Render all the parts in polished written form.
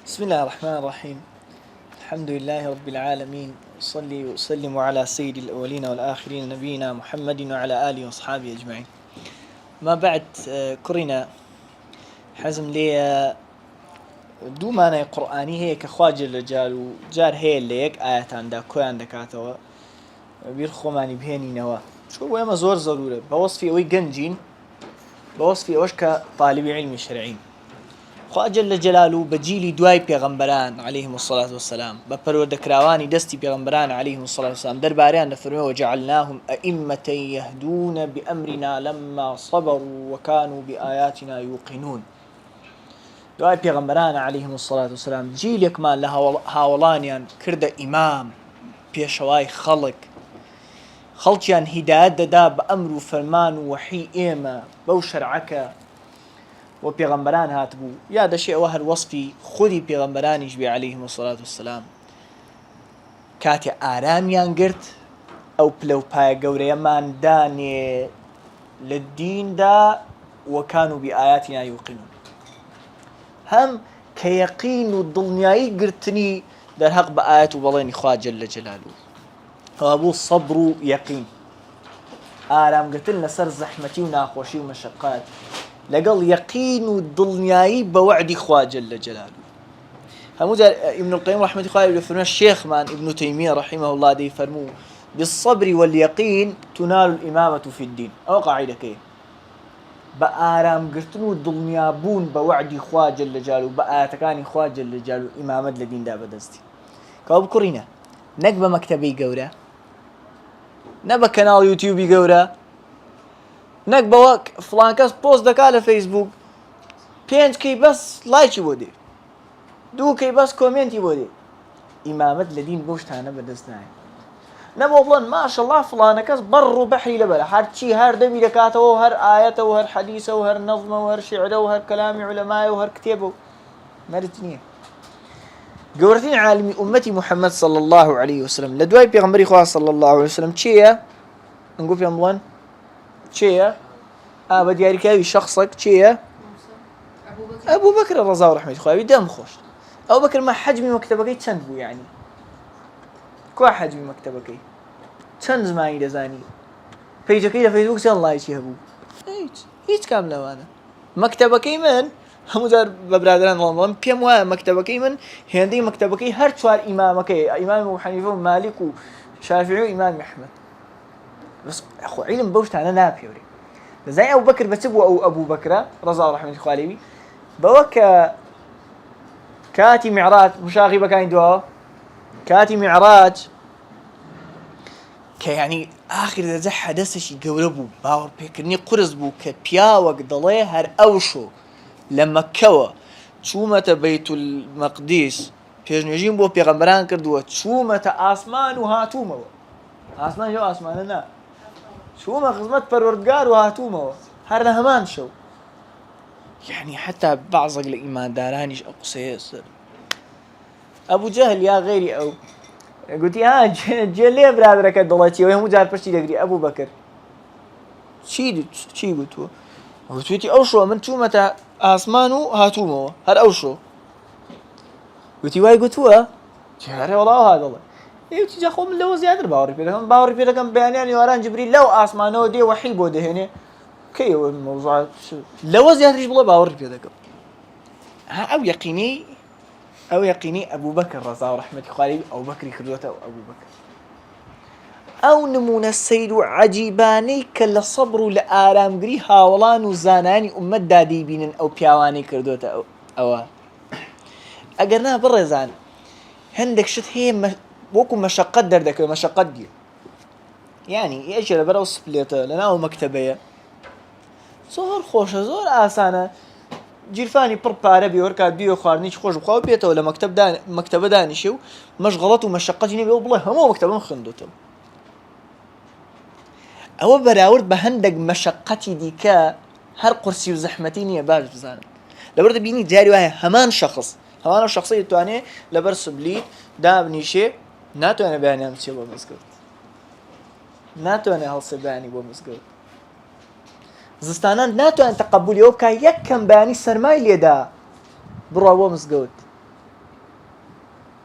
بسم الله الرحمن الرحيم. الحمد لله رب العالمين، أصلي وأسلم على سيد الأولين والآخرين نبينا محمد وعلى آله وأصحابه أجمعين. ما بعد كرنا حزم لي دو معنى قرآني هي كخوا جل جلاله جار هي اللي يك آيات عندها كوي عندك عتوا بيرخو معني بهني نوا شو هو ما زور ضرورة بوصفي أوي جنجين بوصفي أوش كطالب علم شرعين. خوا جل جلاله بجيلي دواي پیغمبران عليهم الصلاة والسلام بپروردكراواني دستي پیغمبران عليهم الصلاة والسلام درباريان نفرمي وجعلناهم أئمة يهدون بأمرنا لما صبروا وكانوا بآياتنا يوقنون. دواي پیغمبران عليهم الصلاة والسلام جيلك ما لها هاولانيان كرد إمام بيشواي خلقيان هداية دا بأمر فرمان وحي إيما بو شرعك و پیغمبران هاتبو یا دشي او هر وصفي خودي پیغمبرانيش بي عليهم الصلاة والسلام كاتي آرامیان گرت او پلو پای گوريمان داني للدين دا وكانوا بآياتنا يوقنون هم كيقين الدنياي گرتني در حق بآيات وبلين خواه جل جلاله فابو الصبر يقين آرام قتلنا سر زحمتي وناخوشي ومشقات لقل يقين الدنياي بوعد خوا جل جلاله. هموذا ابن القيم رحمه الله يفرمون الشيخ مان ابن تيمية رحمه الله دي فرمو بالصبر واليقين تنال الإمامة في الدين أو قاعدة كي بآرام قرتنو الدنيا بون بوعد خوا جل جلاله بآتكاني خوا جل جلاله إمامة لدين دا بدستي كواب كورينا نقبة مكتبي قورة نبا كنال يوتيوبي قورة نك بواك فلان كاس بوست دكا على فيسبوك 5 كي بس لايك بودي 2 كي بس كومنتي بودي إمامة الذين بوشتانا بدستناي نبو بلان ما شاء الله فلان كاس بر بحري لبلا هر شي هر دمي دكاته وهر آياته وهر حديثه وهر نظمه وهر شعره وهر كلام علماء وهر كتابه مرتنيه قورتين عالمي أمتي محمد صلى الله عليه وسلم لدواي بيغمبري خواه صلى الله عليه وسلم تشيه نقول في أموان تشيه بدياري كاوي شخصك تشيه أبو بكر رضا ورحمة الله دم خوش أبو بكر ما حجمي مكتبكي تنبو يعني كوا حجمي مكتبكي تنز ما يدزاني فيجكي لفيسبوك سان الله يشيهبو هيج كاملة وانا مكتبكي من هموزار ببرادران رمضان بيموا مكتبكي من هندي مكتبكي هر شوار إمامكي إمام أبو حنيفة ومالك وشافعي وإمام أحمد بس أخو علم بوشت أنا نابيوري زي أبو بكر بتبوا أو أبو بكر رضا رحمة الله عليه بوك كاتي معراج مشاغبة كاين دوا كاتي معراج كيعني آخر إذا زح حدث شيء قولبو باور بيكرني قرز بو كبيا وقضليه هر أوشو لما كوا شومة بيت المقدس بيجنجين بو بيغمبران كردوا شومة آسمان وهاتومه آسمان جو آسماننا شو ما خدمت پروردگار وهاتومه هر نهمان شو يعني حتى بعض الإيمان دارانيش أقصيص أبو جهل يا غيري أو قلت يا جلي برادرك الدولاتي وهم جار برشي دقري أبو بكر شي قلتوا قلتوتي أوشو من تومة آسمانو هاتومه هر أوشو قلتي واي قلتوا جاري والله هذا الله يوتي جا خو من لو زيادة باوري بيدا كم بيانيان يوران جبريل لو آسمانو دي وحي بوده هنا كي هو الموضوع لو زيادة ريش بالله باوري بيدا كم أو يقيني أبو بكر رضا ورحمة الله أو بكر كردوته أو أبو بكر أو نمون السيد عجيباني كلا صبروا لآرام قري هاولان وزاناني أمد دادي بينن أو بياواني كردوته أو أقرناها بالرزان هندك شت هي بوكو مشقات دردك مشقات دي يعني ايش اللي برا وسبليته لنا او مكتبيه زور خوش زور آسانه جيرفاني برباره بيوركات بيو خارنيش خوش بخاو بيته ولا مكتبه دانشو مشغلات ومشقات نبي والله همو مكتبه مخندوته او براورد بهندق مشقتي ديكا هر قرسي وزحمتيني يا باج بزانه لبرد بيني جاري وهي همان شخصيه تواني لبرس بليد دابني شيء ناتو أنا بياني أمشي بمسجد ناتو أنا هالصي بياني بمسجد زستانان ناتو أن تقبل يوكا يكم بياني سرماي ليدا برا بمسجد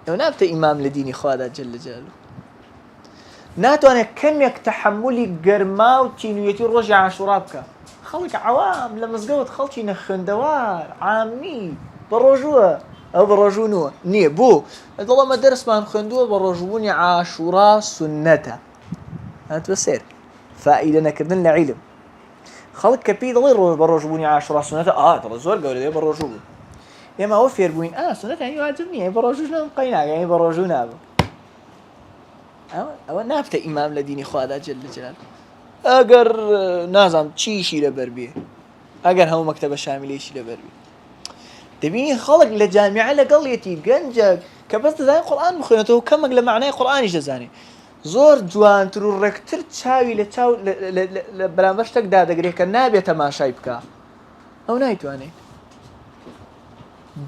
ئەو نابتە ئیمام لە دینی خوادا جەل جەلالوه ناتوانێت کەمێک تەحملی گەرما و تینوێتی ڕۆژی عاشوڕا بکە خەڵک عەوام لە مزگەوت خەڵکی نەخوێندەوار عامی بە ڕۆژووە ئەو بە ڕۆژوو نووە نییە بۆ دەڵێمە دەرسمان خوێندووە بە ڕۆژبوونی عاشوڕا سونەتە هاتووە سێر فائیدە نەکردن لە عیلم خەڵک کە پێی دەڵێ بە ڕۆژبوونی عاشوڕا سونەتە دەڵێ زۆر گەورەیە بە ڕۆژوو بوو ئێمە ئەوە فێربووین سونەت یانی واجب نییە بە ڕۆژوش قەی ناگەین بە ڕۆژوو نابوو ئەوە نابتە ئیمام لە دینی خوادا جەل جەلاله ئەگەر نازانم چیشی لەبەر بێ ئەگەر هەموو مەکتەبە شامیلێکی لەبەر بێ دەبینی خەڵک لە جامیعە لەگەڵیەتی گەنجێک کە بەس دەزانێت قورئان بخوێنێتەوە کەمێک لە معنای قورئانیش دەزانێت زۆر جوانتر و ڕێکتر چاوی لە چاو لە بەرامبەر شتێکدا دەگرێت کە نابێت تەماشای بکە ئەو نایتوانێت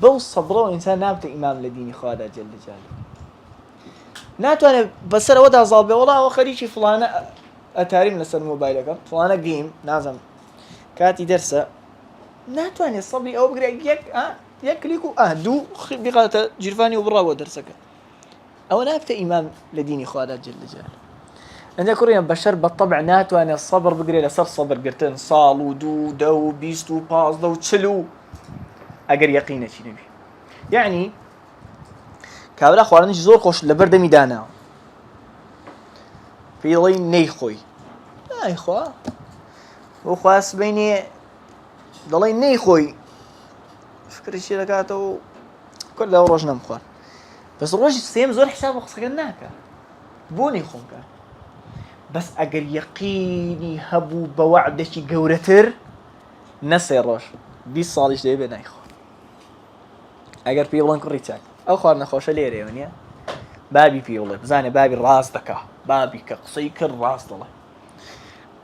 بەو سەبرەوە ئینسان نابتە ئیمام لە دینی خوادا جەل جەلاله ناتوانێت بەسەرەوەدا زاڵ بێ وەڵا ئەوە خەریکی فڵانە ئەتاریم لەسەر مۆبایلەکە فڵانە گەیم نازانم کاتی دەرسە ناتوانێت سەبری ئەوە بگرێت یەک کلیک و دوو بقاتە جیرفانی و بڕاوە دەرسەکە ئەوە نابتە ئیمام لە دینی خوادا جەل جەلاله ئەنجا کوڕیان بەشەر بەطەبع ناتوانێت سەبر بگرێت لەسەر سەبرگرتن ساڵ و 2 10 و 20 و 15 و 40 ئەگەر یەقینەکی نەبی یعنی کابرا خواردنی زۆر خۆش لەبەر دەمی داناوە پێی دەڵێی نەیخۆی نایخوا بۆ خواست بینێ دەڵێی نەیخۆی فکرشی دەکاتەوە کورد لەو ڕۆژ نەمخوارد بەس ڕۆژی سێم زۆر حساب بە قسەکە ناکە بۆ نەیخۆم کە بەس ئەگەر یەقینی هەبوو بە وەعدێکی گەورەتر نە سێ ڕۆژ 20 ساڵیش دەبێ نایخۆ ئەگەر پێی بڵێن کوڕی چاک ئەو خواردنە خۆشە لێرەوە نییە بابی پێی بڵێ بزانێ بابی ڕاست دەکا بابی کە قسەی کرد ڕاست دەڵێ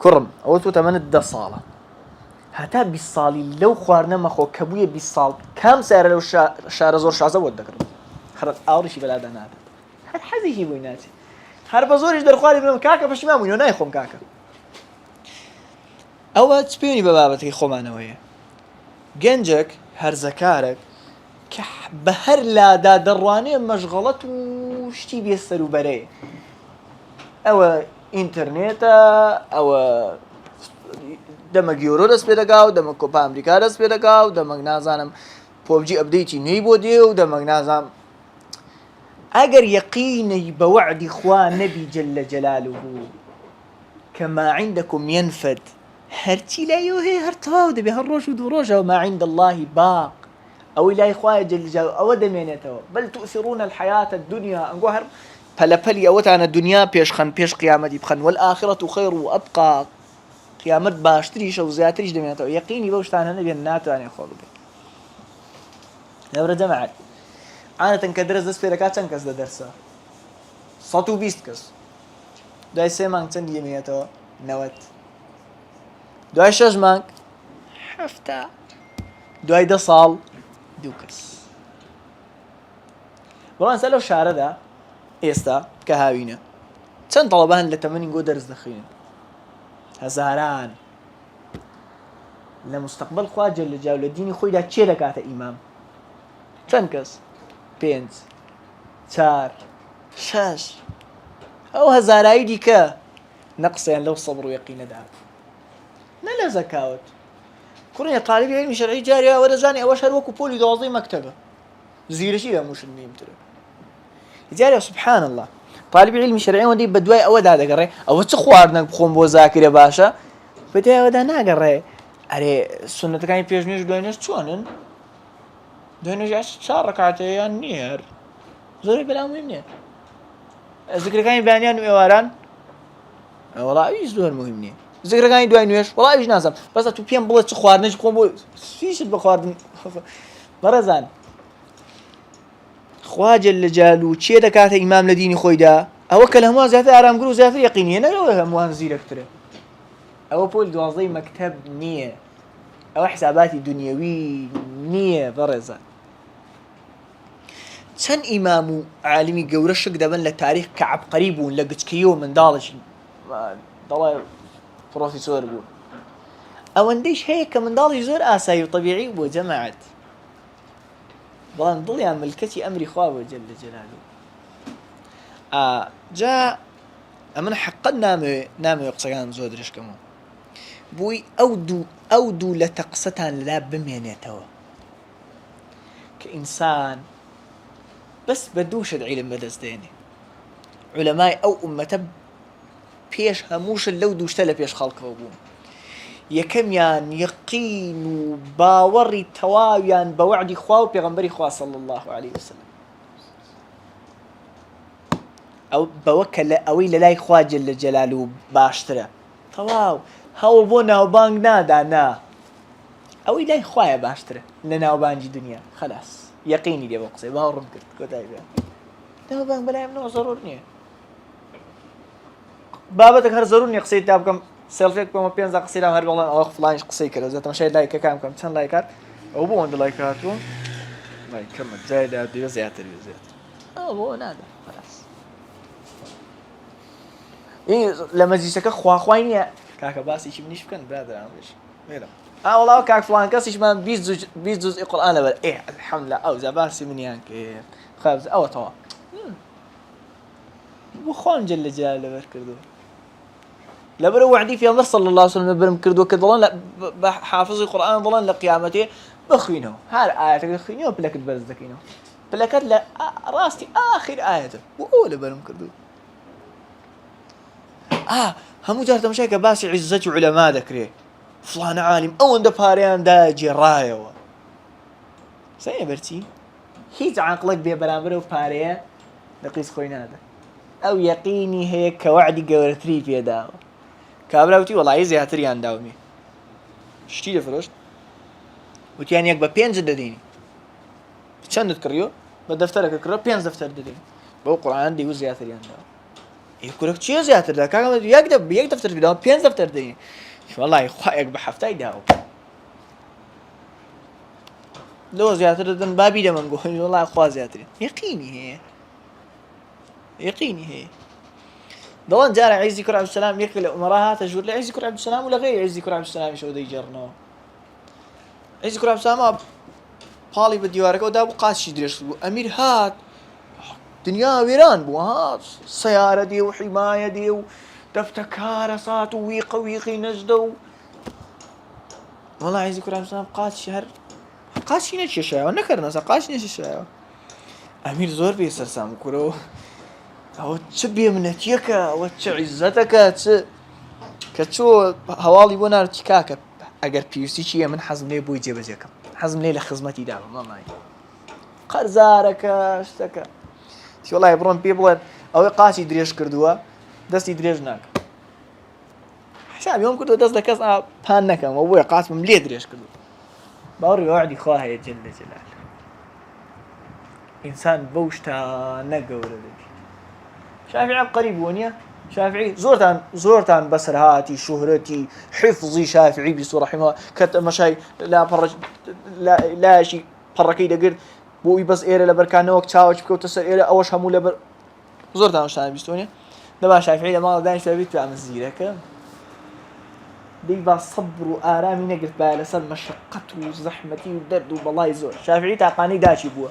کوڕم ئەوە تۆ تەمەنت 10 ساڵە هەتا 20 ساڵی لەو خواردنە مەخۆ کە بوویە 20 ساڵ کام سارە لەو شارە زۆر شازە وەت دەکڕم خەرت ئاوڕیشی بەلادا نادێت هەر حەزێکی بووی ناچێت هەر بە زۆریش دەرخواری بڵێم کاکە پەشیمان بووینەوە نایخۆم کاکە ئەوە چ پێوانی بە بابەتەکەی خۆمانەوەیە گەنجێک هەرزەکارێک کە بە هەر لادا دەڕوانێ مەشغەڵەت و شتی بێ سەروبەرەیە ئەوە ئینتەرنێتە ئەوە دەمە گیۆرۆ دەست پێ دەکا و دەمە کۆپا ئەمریکا دەست پێ دەکا و دەمەک نازانم پۆبجی ئەپدەیتی نوێی بۆ دێ و دەمەک نازانم ئەگەر یەقینەی بە وەعدی خوا نەبی جەل جەلاله کە ما عندكم ينفد هەرچی لایەوە هەیە هەر تەواو دەبێ هەر ڕۆژ و دوو ڕۆژەوە ما عند الله باق ئەوەی لای خوایە جەل جەلاله ئەوە دەمێنێتەوە بل تؤثرون الحياة الدنيا ئەنگۆ هەر پەلەپەلی ئەوەتانە دنیا پێشخەن پێش قیامەتی بخەن والآخرة خير وأبقى قیامەت باشتریشە و زیاتریش دەمێنێتەوە یەقینی بەو شتانە نەبێت ناتوانێت خۆ بگرێت لەورە جەماعەت عادەتەن کە دەرس دەست پێ دەکات چەند کەس دەدەرسە 120 کەس دوای 3 مانگ چەندی دەمێنێتەوە 90 دوای 6 مانگ 70 دوای 10 ساڵ 2 کەس بەڵام سەر لەو شارەدا ئێستا کە هاوینە چەند تەڵەبە هەن لە تەمەنی گۆ دەرس دەخوێنن هەزاران لە مستەقبەل خوا جەل جەلاله لە دینی خۆیدا چێ دەکاتە ئیمام چەند کەس 5 4 6 ئەو هەزارایی دیکە نەقسەیان لەو سەبر و یەقینەدا نە لە زەکاوت کوڕە تالیبی عیلمی شەرعی جارێ ئەوە دەزانێ ئەوەش هەر وەکو پۆلی 12 مەکتەبە زیرەشی لە موشنیم ترە جارێ سبحان الله طالبی عیلمی شەرعی وەندی بە دوای ئەوەدا دەگەڕێ ئەوە چ خواردنێک بخۆم بۆ زاکرە باشە بە دوای ئەوەدا ناگەڕێ ئەرێ سونەتەکانی پێشنوێژ دوای نوێژ چۆنن دوای نوێژ 4 ڕەکعەتەیان نییە زۆری بەلا مهم نییە زیکرەکانی بەیانیان و ئێواران وەڵا ئەویش زۆر مهم نییە زیکرەکانی دوای نوێژ وەڵا ئەویش نازانم بەسە تو پێم بڵێ چ خواردنێک بخۆم بۆ فیشت بە خواردن بەڕێزان خوا جەل جەلاله چێ دەکاتە ئیمام لە دینی خۆیدا ئەوە کە لە هەمووان زیاتر ئارامگر و زیاتر یەقینیە نەوە هەمووان زیرەکترە ئەوە پۆلی 12 مەکتەب نییە ئەوە حساباتی دنیەوی نییە بەڕێزان چەند ئیمام و عالمی گەورە شک دەبن لە تاریخ کە عەبقەری بوون لە گچکەیەوە منداڵێکی دەڵێ پرۆفیسۆر بوو ئەوەندەیش هەیە کە منداڵی زۆر ئاسایی و طەبیعی بووە جەماعەت بەڵام دڵیان ملکەتی ئەمری خواوە جەل جەلالوه. جا ئەمن حەقەت نامەوێ قسەکان زۆر درێژکەمەوە بووی ئەو دوو لە تەقسەتان لا بمێنێتەوە کە ئینسان بەس بە دوو شت عیلم بەدەست دێنێ. عولەمای ئەو ئومەتە پێش هەمووشت لەو دووشتە لە پێش خەڵکەوە بوون. یەکەمیان یەقین و باوەڕی تەواویان بە وعدی خوا و پێغەمبەری خوا صلی الله عليه وسلم، ئەو بەوە کە ئەوەی لە لای خوا جەل جەلالوه باشترە تەواو هەوڵ بۆ ناوبانگ نادا نا ئەوەی لای خوایە باشترە لە ناوبانگی دنیا. خەلاص یەقینی لێ بۆ قسەی باوەڕم کرد کۆتایی بێ ناوبانگ بەلایەم نەوە زەڕوور نییە. بابەتێک هەر زەڕوور نییە قسەی تا بکەم سێڵفێک بۆمە 5 قسەیرام هەر بەڵێن ئەوە فڵانیش قسەی کردە زێ تەماشای لایکەکان بکەم چەند لایکات ئەو بۆ ئەوەندە لایک هاتووە لایکەمە جایدا دوێ زیاتر ئەوە بۆ نادا خەلاص. لە مەجلیسەکە خواخوای نییە کاکە باسێکی منیش بکەن برادران بێش مێرە وڵاو کاک فڵان کەسیشمان 20 جوزئی قورئان لەبەر الحەمدوللا ئەو جا باسی منیان کرد خەبز ئەوە تەوا بۆ خوان جەل جەلاله لەبەر کردووە لەبەر وعدی پێغەمبەر صلی الله علیه وسلم لەبەرم کردووە کە دەڵێن بە حافظی قورئان دەڵێن لە قیامەتێ بخوێنەوە هەر ئایەتێک خوێنیەوە پلەکت بەرز دەکەینەوە پلەکەت لە ڕاستی ئاخر ئایەتە بۆ ئەوە لەبەرم کردووە. هەموو جار تەماشای کە باسی عیززەت و عولەما دەکرێ فڵانە عالیم ئەوەندە پارەیان داگێڕایەوە سەیە بەرچی هیچ عەقڵێک بێ بەرامبەر ئەو پارەیە لە قیس خۆی نادە. ئەو یەقینی هەیە کە وعدی گەورەتری پێداوە کابرا وتی وەڵایی زیاتریان داومێ شتی دەفرۆشت وتیان یەک بە 5 دەدەینی چەندت کڕیۆ بە دەفتەرەکە کڕۆ 5 دەفتەر دەدەین بەو قورئان دەیوت زیاتریان داوە. کورک چیە زیاتر دا کاکە یەک دەفتەر بداوە 5 دەفتەر دەدەین وەڵای خوایەک بە هەفتای داوە لەوە زیاتر دەدەن بابی دەمەنگۆ وەڵای خوا زیاترین یەقینی هەیە دەڵێن جارە عیزی کوڕ عەبدولسەلام یەک لە ئومەرا هاتە ژوور لە عیزی کوڕ عەبدولسەلام و لە غەیری عیزی کوڕ عەبدولسەلامیشەوە دەیجێڕنەوە. عیزی کوڕ عەبدولسەلام پاڵی بە دیوارەکەەوە دابوو قاچی درێژ بوو ئەمیر هات دنیا وێران بوو هات سەیارە دێ و حیمایە دێ و دەفتەکارە سات و ویقی نەجدە و وەڵای عیزی کوڕ عەبدولسەلام قاچی هەر قاچی نەکێشایەوە نەکردنەسە قاچ نەکێشایەوە. ئەمیر زۆر بێ سەرسام کوورەوە ئەوە چ بێمنەتیەکە ئەوە چ عیززەتەکە چ کە چۆ هەواڵی بۆ نارچی کاکە ئەگەر پێویستی چیە من حەزم لێ بۆی جێبەجێکەم حەزم لێ لە خزمەتی داوە مامای قەرزارەکە شتەکە وەڵای بڕۆن پێ بڵێن ئەوەی قاچی درێژ کردووە دەستی درێژ ناکە حسابی ئەوم کردووە دەست لە کەس پان نەکەم ئەو بۆیە قاچمم لێ درێژ کردو باوەڕی وعدی خوا هەیە جەل جەلاله ئینسان بەو شتانە گەورە دەبێت. شافعی عەبقەری بووە نییە شافعی زۆرتان بەسەرهاتی شوهرەتی حفظی شافعی بیست ڕەحیمەوە کە تەماشای لاشی پەڕەکەی دەگرت بۆی بەس ئێرە لە بەرکانەوەک چاوەک بکەوتە سەر ئێرە ئەوەش هەموو لەبەر زۆرتان شتانە بیستۆ نییە دەبا شافعی لە ماڵ دانیشتە بیت پێ ئەمە زیرەکە دەی با سەبر و ئارامی نەگرت با لەسەر مەشەقەت و زەحمەتی و دەرد و بەڵای زۆر. شافعی تاقانەی داچی بووە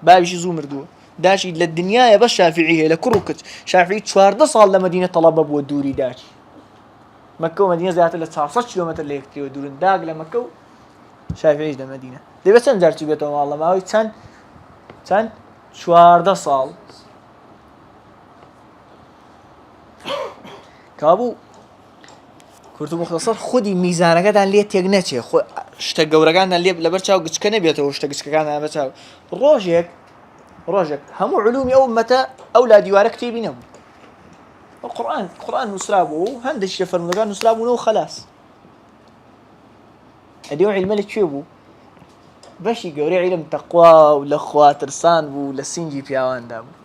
باویشی زوو مردووە داچی لە دنیاە بەس شافعی هەیە لە کوڕ و کچ. شافعی 14 ساڵ لە مەدینە تەڵەبە بووە دووری داچی مەکە و مەدینە زیاتر لە 400 کیلۆمەتر لە یەکترەوە دوورن داگ لە مەکە و شافعیش لە مەدینە دەبێت چەند جار چی بێتەوە ماڵ لە ماوەی چەند 14 ساڵ کابوو کورت و مختصر خودی میزانەکەتان لێ تێک نەچێ شتە گەورەکانتان لێ لەبەر چاو گچکە نەبێتەوە شتە گچکەکانتان بە چاو ڕۆژێک هەموو علومی ئەو ئومەتە ئەو لا دیوارە کتێبی نەبوو قورئان نووسرا بوو و هەندێکی لە فەرمودەکان نووسرا بوونەوە خەلاص. ئەدێ عیلمە لەکوێ بوو بەشی گەورەی عیلم تەقوا و لە خوا ترسان بوو لە سینگی پیاواندا بوو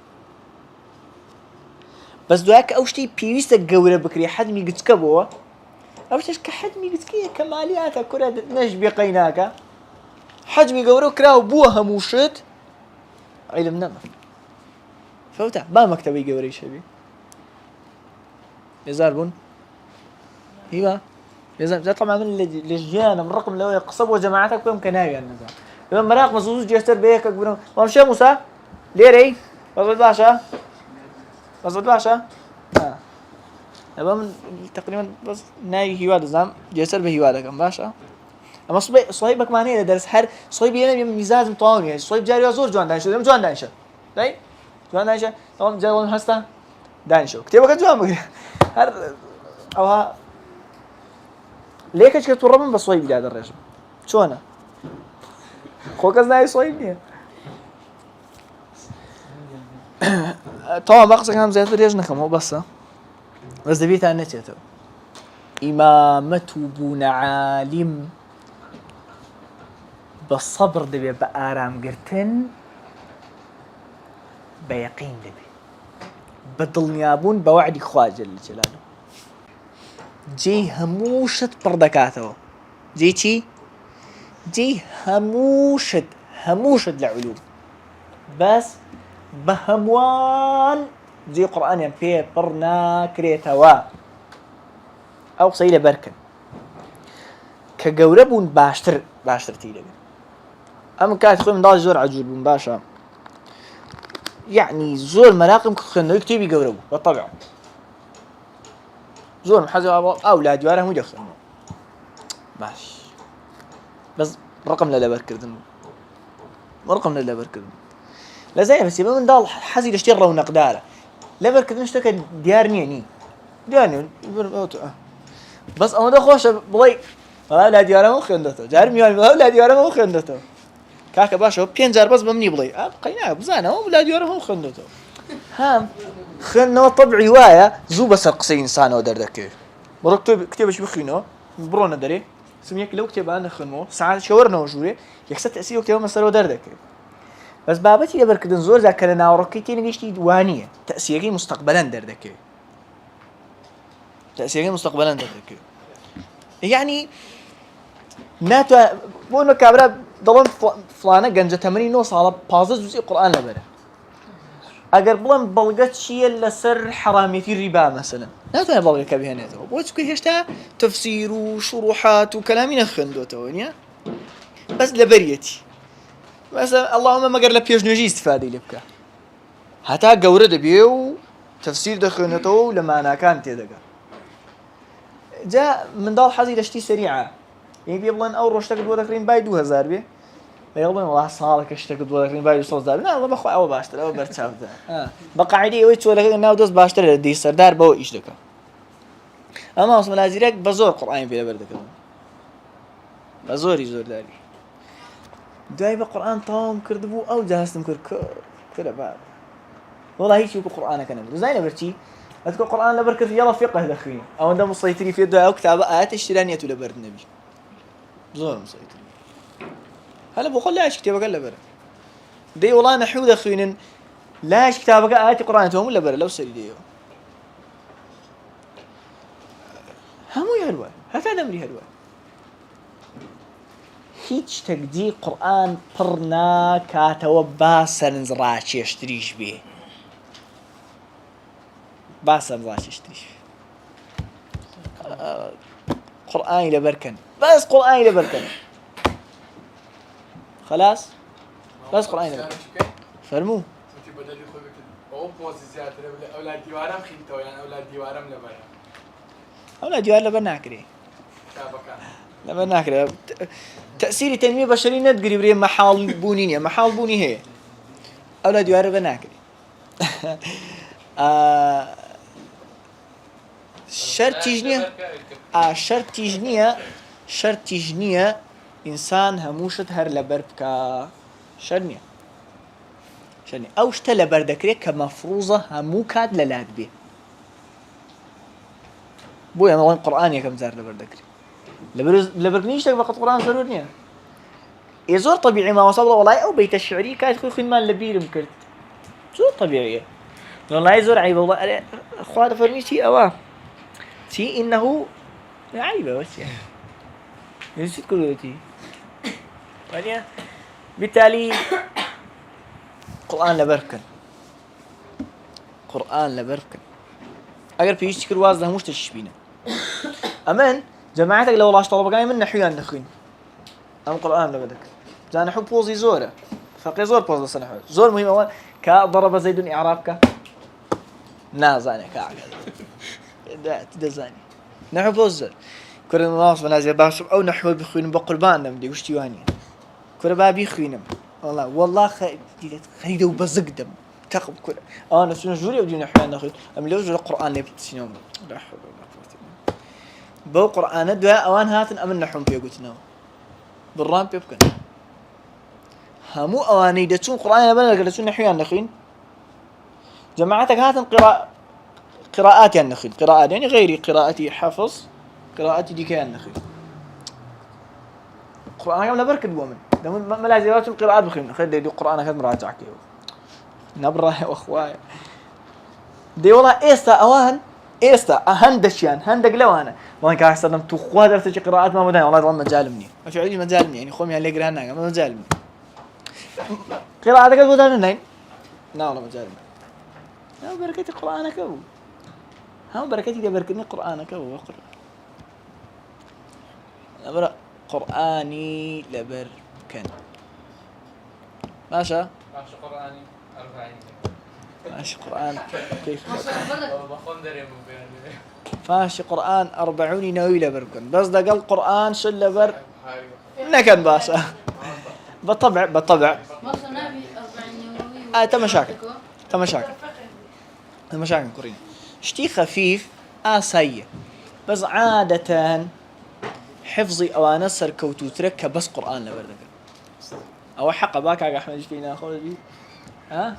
بەس دوایە کە ئەو شتەی پێویستە گەورە بکرێ حەجمی گچکە بووە ئەو شتەش کە حەجمی گچکەیە کەمالیاتە کورە نەش بێقەی ناکە حەجمی گەورە و کراوە بووە هەموو شت عیلم نەما فەوتە با مەکتەبەی گەورەی شەبێ بێزار بوون هیوا بێزار طبعا من لە ژیانم ڕقم لەوەیە قسە بۆ جەماعەتە بکەم کە ناویان نەزان لما مراق مزوز جستر بيك أكبرهم ومشى موسى ليري وصلت باشا وصلت باشا أبغى من تقريبا بس ناي هيواد زام جستر بهيواد كم باشا أما صهيبك معناه درس هر صهيب يعني ميزاز مطاوع يعني صهيب جاري وزور جوان دانشة لم جوان دانشة طيب جوان دانشة طبعا جوان هستا دانشة كتير جوان بقى هر أوها ليك إيش كتور ربنا بصهيب جاد الرجل شو أنا خوك أزناي صهيب نيه طبعا بقصد كلام زيادة ريجنا كم هو بس دبيت عن نتيته إمامة بون عالم بالصبر دبي بآرام قرتن بيقين دبي بدلنيابون بوعد إخوة جل جلاله جي هموشت بردكاته جي تي جي هموشت العلوم بس بهموان جي قرآن ينفيه برنا كريتوا أو صيلة بركن كجوربون باشتر تيلة أما كانت خوي من ضاج زور عجول بن باشا يعني زور مراقم كخنو يكتب يجوربو بالطبع زور محزب أولاد يواره مجخن باش بس رقم لا بركردن رقم لا بركردن لا زي بس يبقى من ضال حزي لشتي رونق داره لا بركردن اشتكى ديارني ديارني بس أنا ده خوش بلاي أولاد يواره مخندته جارم يواره أولاد يواره مخندته كاك باشا بينجار بس بمني بلاي قيناه بزانه أولاد يواره مخندته هام خلنا طبعي وايا زو بس القصي إنسان ودردك بركتب كتابش بخينه برونا دري سميك لو كتب أنا خنمو ساعات شاورنا وجوري يكسر تأثير وكتاب مسألة ودردك بس بابتي لبركدن زور ذاكرنا وركيتي نجيشتي دوانية تأثيري مستقبلا دردك تأثيري مستقبلا دردك يعني ناتو بقولنا كابرا ضلون فلانة جنجة 80 صالة بازز جزء القرآن لبره اگر بلن بلغت شيء لسر حراميتي الربا مثلا لا تاني بلغة كبيرة ناتو بوتكو هشتا تفسير وشروحات وكلامي نخندوتو ونيا بس لبريتي مثلا اللهم ما قال لبيج نجي استفادة لبكا حتى قورة بيو تفسير دخنتو لما انا كانت يدقى جاء من دار حزي لشتي سريعة يعني بيبلن أول روش تقدر ذكرين باي 2000 بيه يقولون والله صارك اشتكت ذكرين باي 100 لا والله بخو أول باشتري أول برتشاف ده بقاعدي ويش ولا كذا ناودس باشتري دي سردار بو إيش دكا أما اسم الأزرق بزور قرآن في البرد كذا بزور يزور داري داي بقرآن طام كردبو أو جهزتم كذا بعد والله هيك يقول قرآن كان زين برتي أذكر القرآن لبركة يلا فقه دخين أو عندما مسيطري في الدعاء وكتاب آيات اشترانية لبرد النبي زور مسيطري هلا بقول لا كتابك إلا برا دي والله نحو دخين لا كتابك آيات القرآن توهم إلا برا لو سري ديو همو يهلوا هذا نمري هلوا هيج تقدي قرآن برنا كاتوا باسا نزراتش يشتريش بيه باسا نزراتش يشتريش قرآن إلى بركن بس قرآن إلى بركن خلاص بس قرآن إلى بركن فرمو أولاد ديوارم خيمتو يعني أولاد ديوارم لبرا أولاد ديوار لبرنا كريه لبرنا كريه تأثير تنمية بشرية ندقري بريه محال بونينية محال بوني هي أولاد ديوار لبرنا كريه شرط تجنية إنسان هموشت هر لبربك شرنية أو شت لبردكري كمفروضة همو كاد للاد بيه بويا ما القرآن يا كم زار لبردكري لبركنيش تك فقط قرآن ضروري يزور طبيعي ما وصل والله أو بيت الشعري كاد خوي خدمان لبير مكرت زور طبيعية والله يزور عيب والله أخوات فرميتي أواه تي إنه عيبة بس يعني يزيد كلوتي يعني بالتالي قرآن لبركن أجر في يشتكر وازده مش تشبينه أمان جماعتك لو لاش طلبة جاي من نحيان نخين أم قرآن لبدك زان حب بوزي زورة فقي زور بوز لسه نحو زور مهم أول كضرب زيد إعرابك نازاني كعك ده زاني نحو بوز كل الناس بنازل باش أو نحو بخوين بقربان نمدي وش تيواني كل بابي خوينم والله خيدة وبزقدم تقب كل أنا سنة جوري ودي نحو ناخذ أم لو جل القرآن اللي بتسينهم لا حول ولا قوة إلا بالله بو قرآن الدعاء أوان هاتن أمن نحوم في قلتنا بالرام بيبكن همو أواني دتون قرآن بنا قلتون نحويان نخين جماعتك هاتن قراءات النخين قراءات يعني غيري قراءتي حفظ قراءتي دي كيان نخين القرآن قبل بركد بومن ده ملازمات القراءات بخين خد دي القرآن كذا مراجع كيو نبرة واخواي دي والله إيستا أوان إيستا هندشيان هندق لو أنا والله كان أحسن تخوه درس قراءات ما مداني والله ضل مجالمني ما في عندي مجالمني يعني خومي اللي يقرأ هنا ما مجالمني قراءة قد بدأنا نين لا والله مجالمني لا بركتي قرآنك أبو هم بركتي ده بركتني قرآنك أبو أقرأ أبرأ قرآني لبركن ماشى قرآني 40 ماشي قرآن كيف بخندر فاشي قرآن 40 نووي لبركن بس ده قال قرآن شل لبر نكن باشا بالطبع تمشاكل كورين شتي خفيف سيء بس عادة حفظي أوان سر كوتو ترك بس قرآن لبردك أو حق باك أحمد فينا خولي ها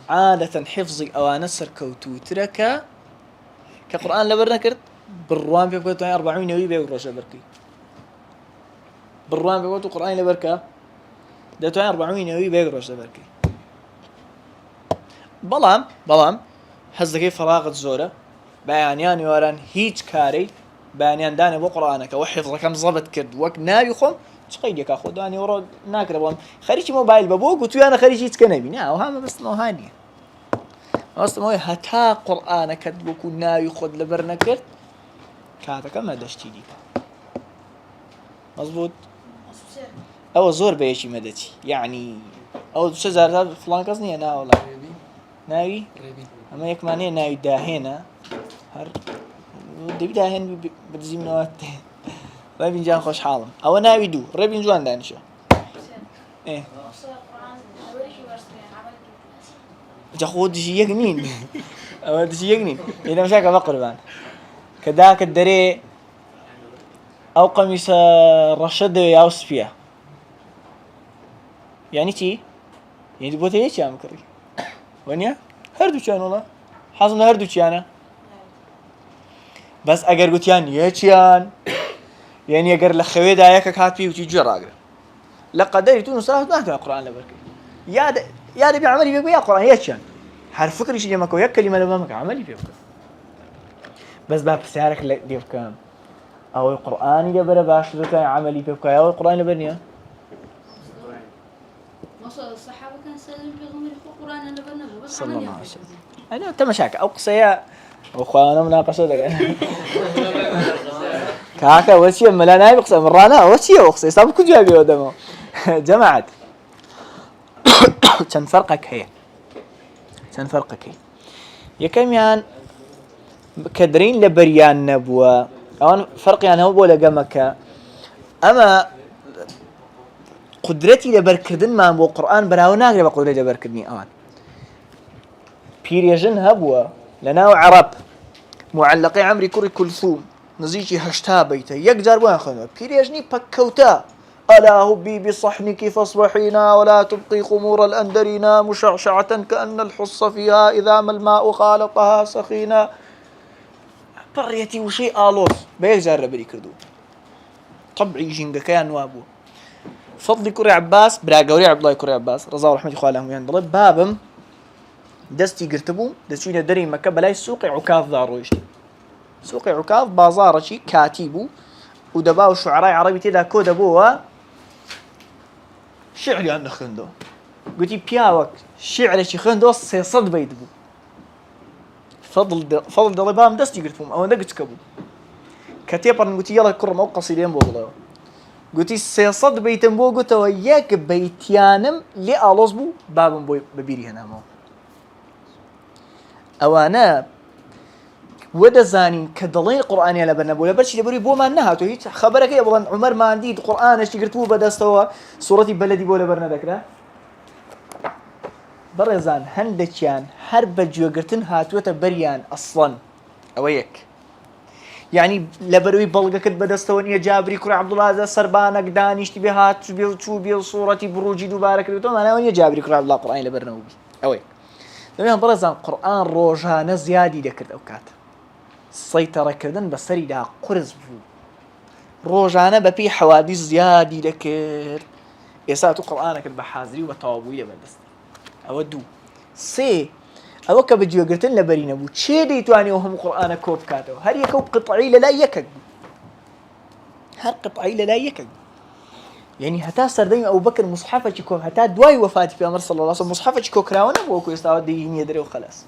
عادة حفظي أوان سر كوتو ترك كقرآن لبردك بالروان بيبقى 40 نووي بيقرأ بركي بالروان بيبقى قرآن لبركة ده 40 نووي بيقرأ بركي بلام هزكي فراغ زورة بيانيان يوران هيج كاري بيانيان داني بقرآنك وحفظك كم ضبط كرد وك ناوي خم تقيدك أخو داني ورا ناكر بلام خريجي موبايل بابوك وتوي أنا خريجي تكنبي نا وهذا بس نوهانية أصلا ما هتا قرآنك بوك ناوي خد لبرنا كرد كاتك ما دشتي ديك مظبوط أو زور بيشي مدتي يعني أو شجرة فلان قصني أنا ولا ناوي أما يك ماني ناوي داهنا هر دي بداهن بدزي من وقت ربي جان خوش حالم أو ناوي دو ربي جوان دانشو إيه جاخود شيء يجنين أو شيء يجنين إذا مشاك بقربان كذاك الدري أو قميص رشد يا وصفية يعني تي يعني تبغى ليش يا مكري ونيا هردو كان والله حظنا هردو كان بس أجر قلت يعني يشيان يعني أجر لخوي دايك كاتبي وتيجي راقر لقد دريتون صراحة ما أقرأ القرآن لبركة يا ده بعملي بيقول يا قرآن يشيان هر فكر شيء جمعك ويا كلمة لبامك عملي بيقول بس باب سعرك اللي بيفكام أو القرآن اللي برا باش ذكر عملي بيبقى أو القرآن اللي برنيه وصل الصحابة كان سلم بيغمر القرآن اللي برناه بس صلى الله عليه وسلم أنا تمشاك أو قصية وأخوانا مناقشة ذلك كاكا وشيء ملا نايب قصة مرانا وشيء قصية صاب كل جوابي ودمه جماعة كان فرقك هي يكميان كدرين لبريان نبوة أوان فرق يعني هو بولا جمكة أما قدرتي لبركدن ما بو قرآن براونا غير بقدرتي لبركدني أوان بيريجن هبوة لنا وعرب معلقي عمري كوري كلثوم نزيجي هشتا بيته يقدر وين خنوا بيريجني بكوتا ألا هبي بصحنك فاصبحينا ولا تبقي خمور الأندرينا مشعشعة كأن الحص فيها إذا ما الماء خالطها سخينا بريتي وشيء آلوس بيجار بري كردو طبعي جنجا كان وابو فضلي كوري عباس برا قوري عبد الله كوري عباس رضا ورحمة الله عليهم يعني ضرب بابم دستي قرتبو دستينا دري مكة بلاي سوق عكاظ دارويش سوق عكاظ بازار شي كاتبو ودباو شعراء عربي تدا كود ابوها شعري عن خندو قلتي بياوك شعر شي خندو سيصد بيدبو فضل ضربام دستي قلتهم او ندقت كبو كتيبر قلتي يلا كرم او قصيدين بوغلاو قلتي 300 بيتم بو قلت وياك بيتيانم لي ألوز بو بابم بو ببيري هنا مو أوانا ودا زانين كدلين القرآن يا لبنا بولا برشي لبري بو ما نهاتو هيك خبرك يا ابو عمر ما عندي القرآن ايش قلتوا بدا استوى سورتي بلدي بولا برنا ذكره برزان هندكيان حرب جوجرتن هاتوته بريان اصلا اويك يعني لبروي بلغه كد بدا استوى جابري كر عبد الله هذا سربانك دانيش تبي هات شو بي صورتي بروجي دوبارك انا وين جابري كر عبد الله القرآن لبرنا اويك دميان برزان قرآن روجانه زيادي ذكرت اوقات سيطرة كردن بسري دا قرز بو روجانا ببي حوادث زيادي دكر إساتو قرآنك بحاضري وبتوابوية بدست أودو سي أوك بجيو قرتن لبرينا بو تشي ديتواني وهم قرآن كوب كاتو هر يكو قطعي لا يكك هر قطعي لا يكك يعني هتا سردين أبو بكر مصحفة كوب هتا دواي وفاتي في أمر صلى الله عليه وسلم مصحفة كوب كراونا بوكو يستعود ديني يدري وخلاص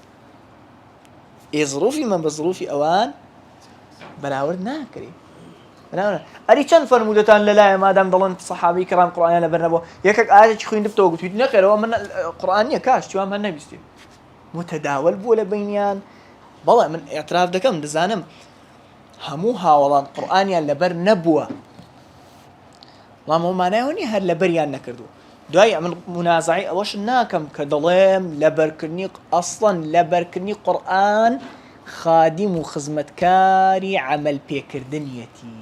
إيه ظروفي من بظروفي أوان بلاورد ناكري بلاورد أري كان فرمودتان لا ما دام ضلنت صحابي كرام قرآن لبرنبو يكك آية خوين دبتو قلت لي نخير ومن القرآن يكاش شو هم بيستي متداول بولا بينيان والله من اعتراف دكم دزانم هموها والله القرآن لبر نبوة ما مو معناهوني هر لبريان نكردو دواي من منازعي أوش ناكم كدلهم لبركني أصلا لبركني قرآن خادم وخزمتكاري عمل بيكردنيتي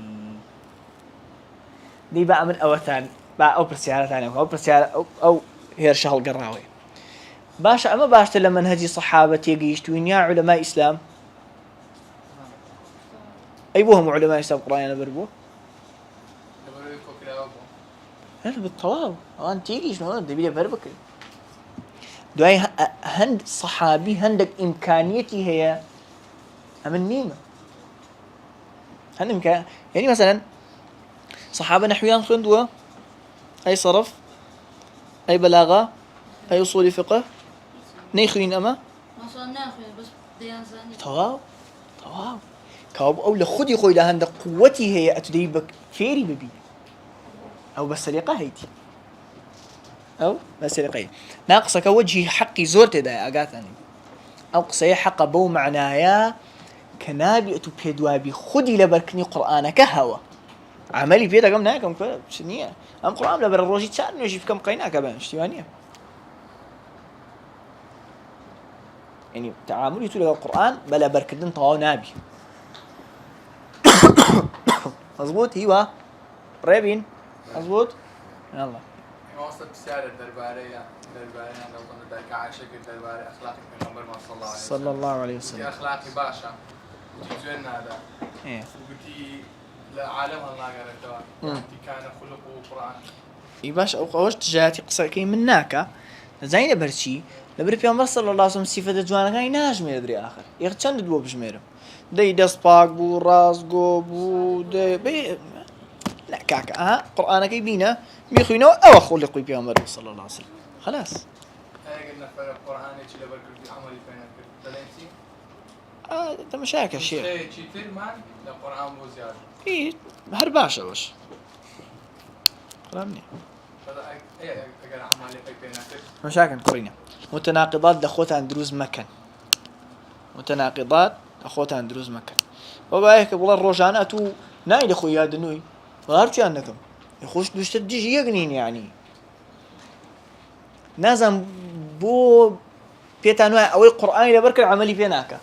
دي بقى من أوتان بقى أو برسيارة ثانية أو برسيارة أو هي شهر قراوي باش أما باش لما منهجي صحابة يجيشتوين يا علماء إسلام أي بوهم علماء إسلام قرآن لبربو هلا بالطواب أنا تيجي شنو دبي بربك دواي هند صحابي هندك إمكانيتي هي أمن ميمة هند إمكان يعني مثلا صحابة نحويان خندوة أي صرف أي بلاغة أي أصول فقه نيخوين أما ما صار ناخذ بس ديان زاني طواب كاب أو لخدي خوي لهند قوتي هي أتديبك فيري ببي أو بسرقة هيتي أو بسرقة ناقصك وجهي حقي زورت ده أقاثني أو قصي حق بو معنايا كنابي أتو بيدوابي خدي لبركني قرآنك هوا عملي بيدا كم ناكم كذا شنية أم قرآن لبر الروجي تشان يجي في كم قينا كمان اشتوانية يعني تعاملي تقول القرآن بلا بركدن طاو نابي مظبوط هيوا ريبين مظبوط يلا وصلت بسيارة دربارية لو كنت ذاك عايشة درباري أخلاقي في النمبر ما صلى الله عليه وسلم يا أخلاقي باشا تجوين هذا إيه وقتي لعالم الله قال أنت كان خلقه قرآن باش أوش تجاتي قصة كي مناك زين برشي لبر في أمر صلى الله عليه وسلم صفة جوانا كاي ناجم يدري آخر يختشن دلو بجميرم دي دست باق بو راس جو بو دي بي لا كاكا قرآن كي بينا بيخوينه أو خلق في أمر صلى الله عليه وسلم خلاص قلنا فرق القرآن يجي لبر كل عملي فينا ده مشاكل شيء شيء كتير مان القرآن مو زيادة إيه هرباشة وش كلامني مشاكل قرينة متناقضات دخوتها دروز مكان متناقضات دخوتها دروز مكان وبايك والله الروجاناتو نايد أخويا دنوي غارتي عنكم يخش دوش تديش يقنين يعني نازم بو بيتانوا أو القرآن لبرك العملي فيناك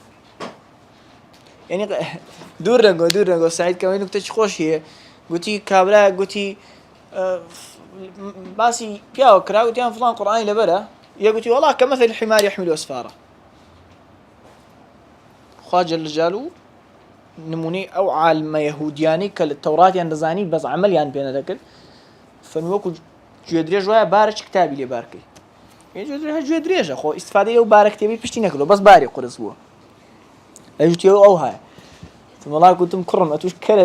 يعني دور سعيد كمان نكتة خوش هي قلتي كابلا قلتي باسي بياو كراو تيان فلان قرآن لبرا يقولي والله كمثل الحمار يحمل أسفارا خواجة الرجالو نموني أو عالم يهودياني كالتوراة يندزاني بس عمل يان بينا ذكر فنوكو جودريج ويا بارش كتابي لي باركي يعني جودريج أخو استفادة يو بارك تبي بشتي نكلو بس باري قرص بوا أجتي أو هاي ثم الله كنت مكرم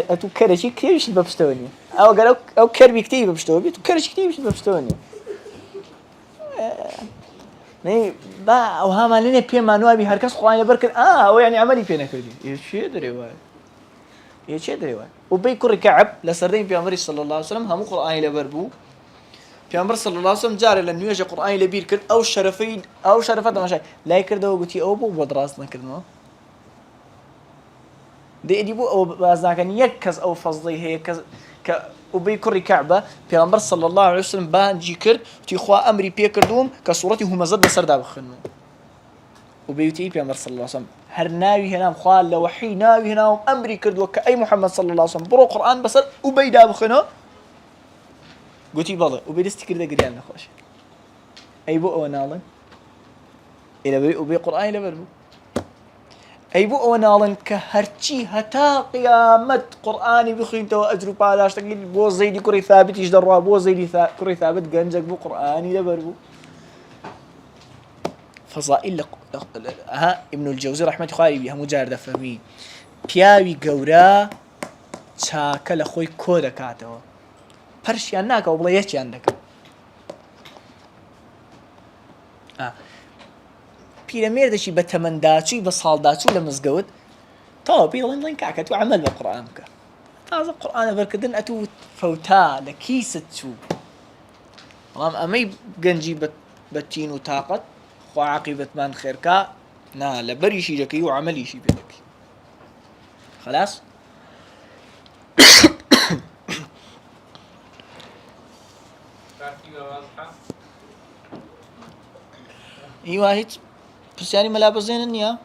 أتو كرشي كتير شيء ببستوني أو قال أو كربي كتير ببستوني تو كرش كتير شيء ببستوني يعني با أو هم لنا بيا ما نوابي هركس قوانين بركن أو يعني عملي بينا كذي إيش شيء دري واي يشي دريوا وبي كوري كعب لسردين بيامبر صلى الله عليه وسلم هم قرآن لبربو بيامبر صلى الله عليه وسلم جاري لأنه يجي قرآن لبير كرد أو شرفين أو شرفات ما شيء لا يكرده وقتي أو بو بدراسنا كرناه دي بو أو بازنا كان يكز أو فضلي هي كز وبي كوري كعبة بيامبر صلى الله عليه وسلم بانجي كرد تيخوا أمري بيكردوم كصورته مزد بسردا بخنو وبيوتي بيامبر صلى الله عليه وسلم هر ناوي هنا مخال لوحي ناوي هنا أمري كرد وكأي محمد صلى الله عليه وسلم برو قرآن بسر وبيدا بخنو قلتي بالله وبيدستي كرده قريان نخوش أي بو أونالن إلى بي وبي قرآن إلى بربو أي بو أونالن كهرتشي هتا قيامة قرآني بخين تو أجرو بالاش تقول بو زيدي كوري ثابت يجدر بو زيدي كوري ثابت جنجك بو قرآني إلى بربو فضائل ها ابن الجوزي رحمة الله بها مجارد فهمي بياوي قورا چاكل خوي كودا كاتو پرشیان ناکە و بڵێ یەکیان دەکەم پیرەمێردێکی بە تەمەنداچووی بە ساڵداچوو لە مزگەوت تەواو پێی دەڵێن کاکە تو عەمەل بە قورئان بکە تازە قورئانە بەرکردن ئەتوو فەوتا لە کیست چوو بەڵام ئەمەی گەنجی بە تین و تاقەت خوا عاقیبەتمان خێرکا نا لە بەریشی دەکەی و عەمەلیشی پێ دەکەی خەلاص ايوه هيك بس يعني ملابس زين النية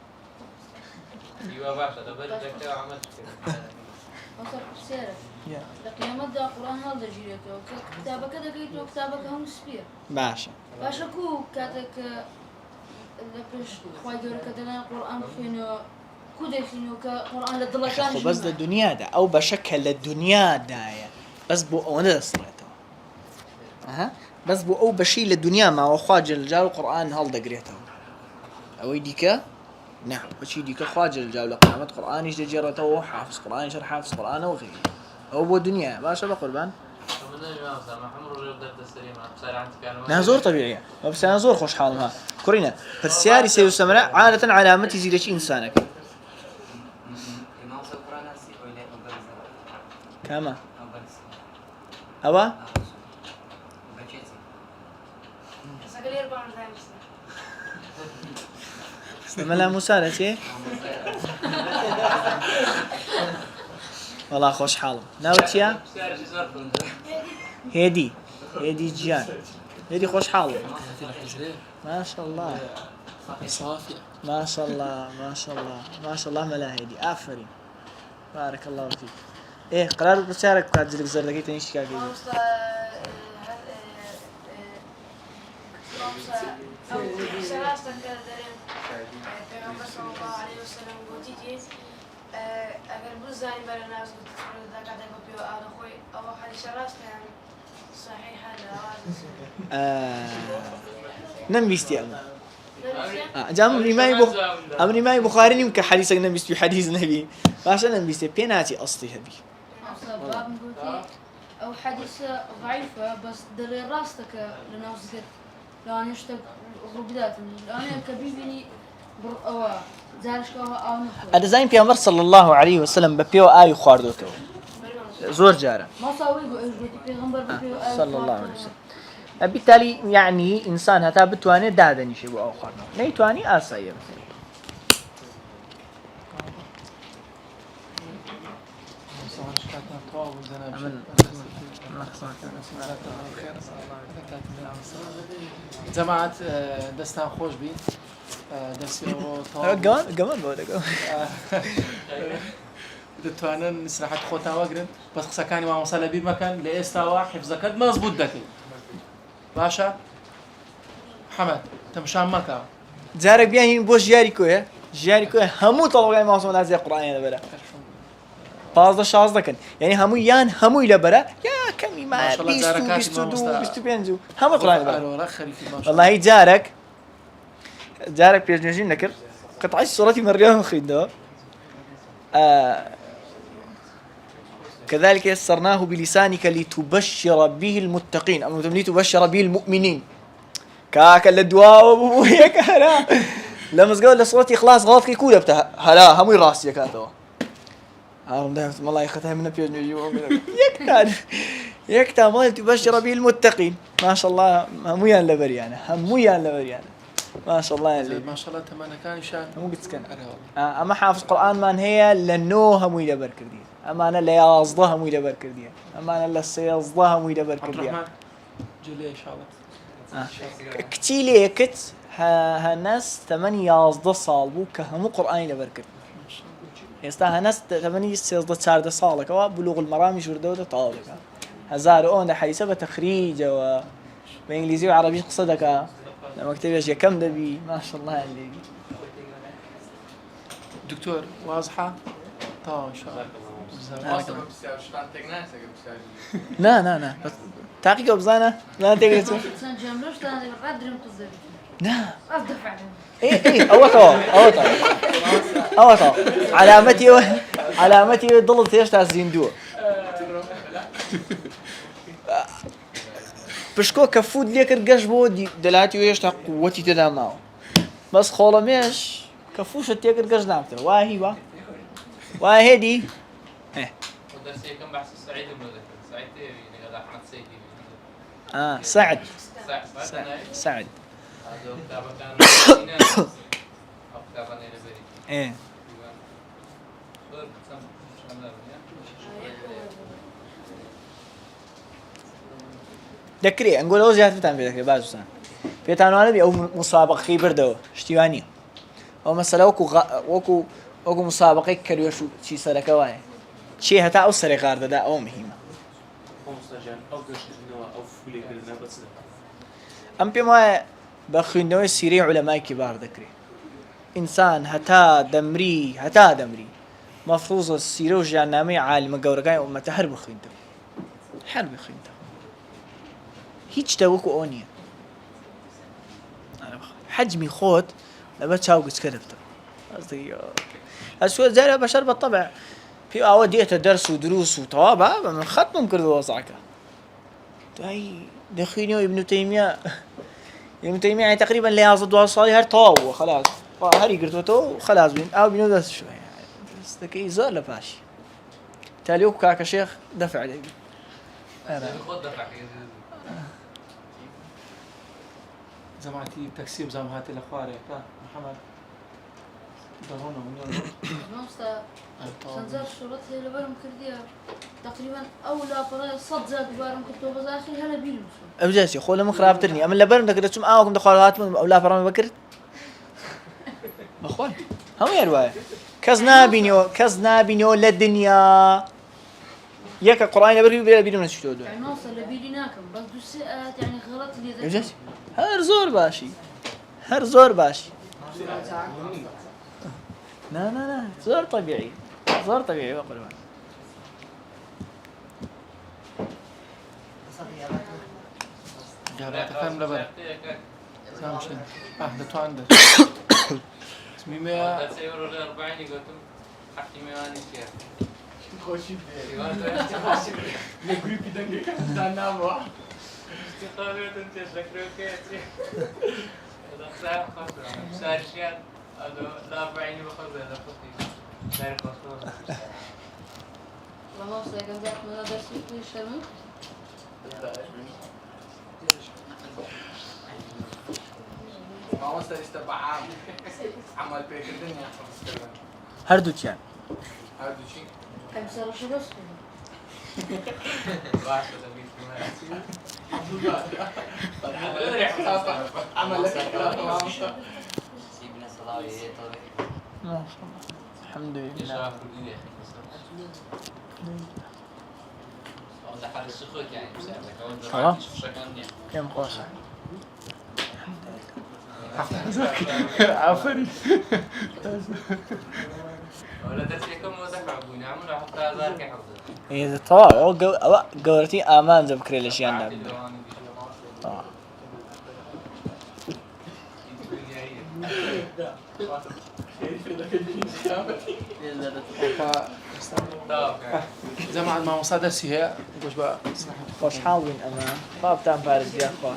ايوه باشا دبر دكتور عملت أصلا بسيرة لقيامة دا قرآن هذا جيرته كتابك كذا قيته كتابك هم سبير باشا كو كاتك لبش خواي دور كدنا قرآن فينو كودفينو كقرآن للضلكان بس للدنيا دا او بشكل للدنيا دايا بس بو انا صرته بس بو او بشي للدنيا ما وخواج الجال القرآن هل دقريته او يديك نعم بشي ديك خواج الجال قيامة قرآن يجي جرته حافظ قرآن يشرح حافظ قرآن وغيره او بو دنيا باشا بقربان نازور طبيعية بس نازور خوش حالها كورينا فرسياري سيو سمرة عادة علامتي زيدش إنسانك كما أوا ملا مسالة والله خوش حالم ناوتيا هدي جيان هدي خوش حالم ما شاء الله صافي ما شاء الله ما شاء الله ما شاء الله ملا هدي آفرين بارك الله فيك إيه قرار بسيارك كاتزلك زردكي تنشي كاكي اگر بزنیم برای ناز گفت فردا کاری بپیو آن خوی آن حالیش راست يعني صحيح هذا نمبيستي جام أمري ماي بخاري يمكن حديثك نمبيستي حديث النبي عشان نمبيستي بيناتي أصلي هبي باب نقولي أو حديث ضعيفة بس دليل راستك لناوزك لو أنا اشتق غربدات أنا كبيبني أو هذا زين بيامبر صلى الله عليه وسلم ببيو آي خواردوكو زور جارة ما ساوي بيغمبر ببيو آي صلى الله عليه وسلم بالتالي يعني إنسان هتا بتواني دادني شيء أو خواردو نيتواني آسايا جماعة دستان خوش بي دەستی گەمە بۆ دەگەم دەتوانن نسرحەت خۆتان وەگرن بەس قسەکانی مامۆستا لە بیر مەکەن لە ئێستاوە حیفزەکەت مەزبوط دەکەیت باشە محەممەد تەمشان مەکە جارێک بیانین بۆ ژیاری کۆیە هەموو تەڵگای ماسۆ نازیە قورئانیان لەبەرە 15 دەکەن یعنی هەمووی یان هەمووی لەبەرە یا کەمی مایە 22 هەموو قورئان لەبەرە واللهی جارك بيجنجين نكر قطعي صورتي مريم خيدو كذلك يسرناه بلسانك لتبشر به المتقين أم لتبشر به المؤمنين كاك الدواء وهيك هلا لما قال لصورتي إخلاص غلط كي كودا بتاع هلا هموي راسي كاتو عارم ده والله ياخذها من بيوز يكتب والله تبشر به المتقين ما شاء الله همويان لبريانه ما شاء الله يعني ما شاء الله تمانا كان شان مو قلت كان اما حافظ قران من هي لانه هم يدبر كردي اما انا اللي يصدها مو يدبر كردي اما انا اللي سيصدها مو يدبر كردي جلي ان شاء الله كتي ليكت هالناس 8 صال بو كهم قران يدبر كردي يستا هالناس 8 4 صال كوا بلوغ المرام جردوده طالق هزار اون حديثه بتخريج و بانجليزي وعربي قصدك لما كتبش كم دبي ما شاء الله اللي دكتور واضحة طبعا ان شاء الله لا بس تحقيق بزانه لا تقدر سان جاملوش تاني بقدر متزبط لا أصدق عليهم ايه اوطا علامتي ضل تيش تاع زيندو بشكو كفود ليك القش بودي دلاتي ويش تاع قوتي تداماو بس خولا مش كفوش تيك القش نامته واهي دي ودرسي كم بحث السعيد بن ذكر سعيد يعني هذا احمد سيدي سعد هذا كتابه كان او كتابه نبري ايه ذكري نقول هو زيادة في ذكري بعض سنة في تانو أنا أو مسابقة خيبر دو اشتيوانية أو مثلا وكو مسابقة كريو شو شيء سرك واي شيء هتا أو سرك عرض ده أو مهمة أم بما بخينوي سيري علماء كبار ذكري إنسان هتا دمري مفروض السيرو جانامي عالم جورجاي وما تحرب خينته حرب خينته هیچ توقع اونیه حجمي خوت لما تشاوقت كذبته قصدي اسوء زي بشر بالطبع في اوديته درس ودروس وطوابع من ختم كل وضعك اي دخيني ابن تيميه يعني تقريبا اللي يصد وصالي هر طاو خلاص هري قرتوته خلاص بين او بينو بس شويه بس ذكي زال لفاشي تاليوك كاك شيخ دفع عليه انا خد دفع زمعتي تكسيب زمهات الاخواري محمد دهونا من نوستا سنزار شروط هي لبرم كرديا تقريبا أولى فرا صد زاد بارم كتبوا بزاخي هلا بيلوسو أبجاسي خوله مخرابترني أما لبرم ده كده تسمع أوكم دخلوات من أولى فرا بكر أخوان هم يرواي كزنا بينيو للدنيا ياك القرآن لبرم بيلون شو ده يعني نوصل لبيليناكم بس دوسات يعني غلط اللي ذا أبجاسي هر زور باشي لا زور طبيعي بقول ما جابت كم لبر سامشن ده تو عندك اسمي ما تسيروا ل 40 قلتم حكي ميواني كيف خوشي نقول كده كده ناموا استقالوا انت شكلك كيف هذا صار خطر صار شيء هذا لا 40 بخذ هذا خطي صار خطر والله وصل جنبك من هذا الشيء في الشمال ما وصل استبع عمل بيك الدنيا هردوش يعني هذا شيء كم سنة شو بس باشا زميل عمل سيبنا صلاة ما شاء الله الحمد لله ده حال السخوت يعني بساعدك اه شكرا كم خوشة عفري ولا درسي كم ودفع ابوي عملوا حتى هزار كي حفظه إذا طبعا قورتي أمان زي بكري الأشياء نعم زمان ما مصادر سيها وش بقى خوش حاولين أما باب تام فارس يا أخوة